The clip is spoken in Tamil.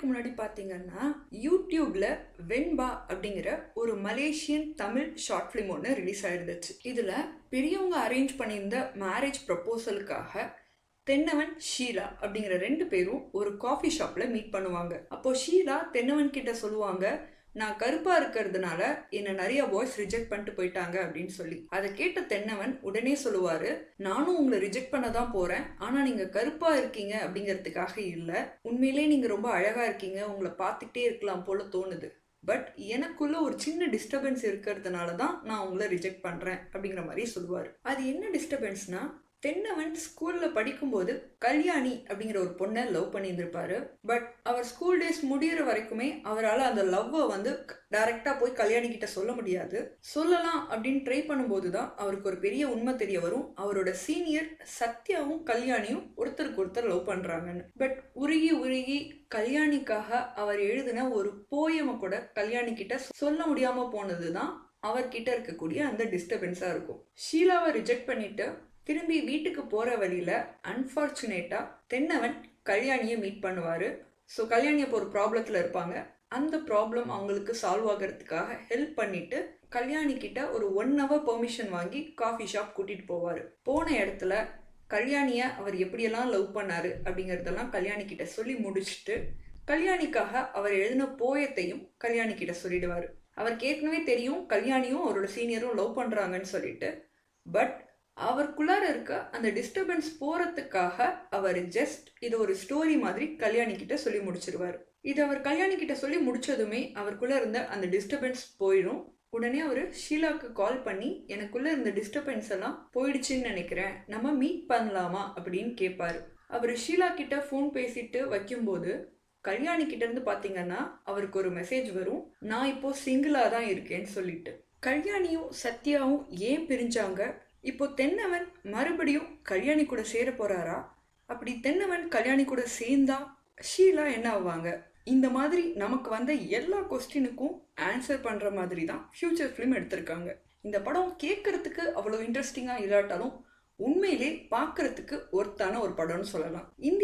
நாளைக்கு முன்னாடி பார்த்தீங்கன்னா யூடியூப்ல வெண்பா அப்படிங்கிற ஒரு மலேசியன் தமிழ் ஷார்ட் ஃபிலிம் ஒன்று ரிலீஸ் ஆயிருந்துச்சு. இதில் பெரியவங்க அரேஞ்ச் பண்ணியிருந்த மேரேஜ் ப்ரப்போசலுக்காக தென்னவன் ஷீலா அப்படிங்கிற 2 பேரும் ஒரு காஃபி ஷாப்பில் மீட் பண்ணுவாங்க. அப்போது ஷீலா தென்னவன் கிட்ட சொல்லுவாங்க, நான் கருப்பாக இருக்கிறதுனால என்னை நிறைய பாய்ஸ் ரிஜெக்ட் பண்ணிட்டு போயிட்டாங்க அப்படின்னு சொல்லி. அதை கேட்ட தென்னவன் உடனே சொல்லுவார், நானும் உங்களை ரிஜெக்ட் பண்ண தான் போகிறேன், ஆனால் நீங்கள் கருப்பாக இருக்கீங்க அப்படிங்கிறதுக்காக இல்லை, உண்மையிலே நீங்கள் ரொம்ப அழகாக இருக்கீங்க, உங்களை பார்த்துக்கிட்டே இருக்கலாம் போல தோணுது, பட் எனக்குள்ள ஒரு சின்ன டிஸ்டர்பன்ஸ் இருக்கிறதுனால தான் நான் உங்களை ரிஜெக்ட் பண்ணுறேன் அப்படிங்கிற மாதிரி சொல்லுவார். அது என்ன டிஸ்டர்பன்ஸ்னா, தென்னவன் ஸ்கூல்ல படிக்கும்போது கல்யாணி அப்படிங்கிற ஒரு பொண்ணை லவ் பண்ணியிருந்திருப்பாரு. பட் அவர் ஸ்கூல் டேஸ் முடிகிற வரைக்குமே அவரால் அந்த லவ்வை டைரக்டா போய் கல்யாணி கிட்ட சொல்ல முடியாது. சொல்லலாம் அப்படின்னு ட்ரை பண்ணும்போது தான் அவருக்கு ஒரு பெரிய உண்மை தெரிய வரும், அவரோட சீனியர் சத்யாவும் கல்யாணியும் ஒருத்தருக்கு ஒருத்தர் லவ் பண்றாங்கன்னு. பட் உருகி உருகி கல்யாணிக்காக அவர் எழுதின ஒரு போயமை கூட கல்யாணி கிட்ட சொல்ல முடியாம போனதுதான் அவர்கிட்ட இருக்கக்கூடிய அந்த டிஸ்டர்பன்ஸா இருக்கும். ஷீலாவை ரிஜெக்ட் பண்ணிட்டு திரும்பி வீட்டுக்கு போகிற வழியில் அன்ஃபார்ச்சுனேட்டாக தென்னவன் கல்யாணியை மீட் பண்ணுவார். ஸோ கல்யாணி அப்போ ஒரு ப்ராப்ளத்தில் இருப்பாங்க. அந்த ப்ராப்ளம் அவங்களுக்கு சால்வ் ஆகிறதுக்காக ஹெல்ப் பண்ணிவிட்டு கல்யாணி கிட்ட ஒரு 1 hour பெர்மிஷன் வாங்கி காஃபி ஷாப் கூட்டிகிட்டு போவார். போன இடத்துல கல்யாணியை அவர் எப்படியெல்லாம் லவ் பண்ணார் அப்படிங்கிறதெல்லாம் கல்யாணி கிட்ட சொல்லி முடிச்சுட்டு கல்யாணிக்காக அவர் எழுதின போயத்தையும் கல்யாணி கிட்ட சொல்லிடுவார். அவருக்கு ஏற்கனவே தெரியும் கல்யாணியும் அவரோட சீனியரும் லவ் பண்ணுறாங்கன்னு சொல்லிட்டு. பட் அவருக்குள்ளார இருக்க அந்த டிஸ்டர்பன்ஸ் போறதுக்காக அவர் ஜஸ்ட் இது ஒரு ஸ்டோரி மாதிரி கல்யாணி கிட்ட சொல்லி முடிச்சிருவார். இது அவர் கல்யாணி கிட்ட சொல்லி முடிச்சதுமே அவருக்குள்ள இருந்த அந்த டிஸ்டர்பன்ஸ் போயிடும். உடனே அவர் ஷீலாக்கு கால் பண்ணி, எனக்குள்ள இருந்த டிஸ்டர்பன்ஸ் எல்லாம் போயிடுச்சுன்னு நினைக்கிறேன், நம்ம மீட் பண்ணலாமா அப்படின்னு கேட்பாரு. அவர் ஷீலா கிட்ட ஃபோன் பேசிட்டு வைக்கும்போது கல்யாணி கிட்ட இருந்து பாத்தீங்கன்னா அவருக்கு ஒரு மெசேஜ் வரும், நான் இப்போ சிங்கிளா தான் இருக்கேன்னு சொல்லிட்டு. கல்யாணியும் சத்யாவும் ஏன் பிரிஞ்சாங்க, இப்போ தென்னவன் மறுபடியும் கல்யாணி கூட சேர போறாரா, அப்படி தென்னவன் கல்யாணி கூட சேர்ந்தா ஷீலா என்ன ஆவாங்க, இந்த மாதிரி நமக்கு வந்த எல்லா கொஸ்டினுக்கும் ஆன்சர் பண்ற மாதிரி தான் ஃபியூச்சர் ஃபிலிம் எடுத்திருக்காங்க. இந்த படம் கேட்கறதுக்கு அவ்வளோ இன்ட்ரெஸ்டிங்கா இல்லாட்டாலும் உண்மையிலே பார்க்கறதுக்கு ஒர்த்தான ஒரு படம்னு சொல்லலாம். இந்தியா